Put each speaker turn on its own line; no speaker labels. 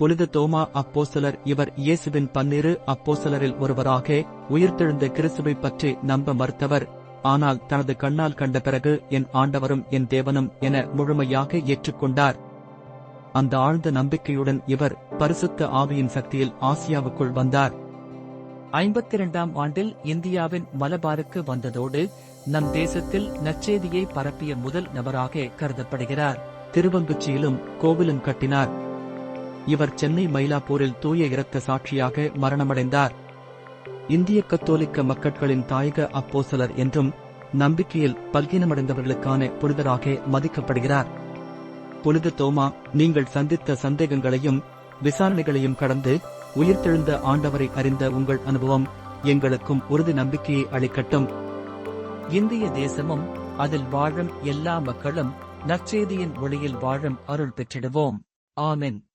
புனித தோமா அப்போஸ்தலர். இவர் இயேசுவின் 12 அப்போஸ்தலரில் ஒருவராக உயிர்த்தெழுந்த கிறிஸ்துவைப் பற்றி நம்ப மறுத்தவர். ஆனால் தனது கண்ணால் கண்ட பிறகு என் ஆண்டவரும் என் தேவனும் என முழுமையாக ஏற்றுக்கொண்டார். அந்த ஆழ்ந்த நம்பிக்கையுடன் இவர் பரிசுத்த ஆவியின் சக்தியில் ஆசியாவுக்குள் வந்தார். 52ஆம் ஆண்டில் இந்தியாவின் மலபாருக்கு வந்ததோடு நம் தேசத்தில் நற்செய்தியை பரப்பிய முதல் நபராக கருதப்படுகிறார். திருவங்குச்சியிலும் கோவிலும் கட்டினார். இவர் சென்னை மயிலாப்பூரில் தூய இரத்த சாட்சியாக மரணமடைந்தார். இந்திய கத்தோலிக்க மக்கட்களின் தாயக அப்போஸ்தலர் என்றும் நம்பிக்கையில் பல்கீனமடைந்தவர்களுக்கான புனிதராக மதிக்கப்படுகிறார். புனித தோமா, நீங்கள் சந்தித்த சந்தேகங்களையும் விசாரணைகளையும் கடந்து உயிர்த்தெழுந்த ஆண்டவரை அறிந்த உங்கள் அனுபவம் எங்களுக்கும் உறுதி நம்பிக்கையை அளிக்கட்டும். இந்திய தேசமும் அதில் வாழும் எல்லா மக்களும் நற்செய்தியின் ஒளியில் வாழும் அருள் பெற்றிடுவோம். ஆமென்.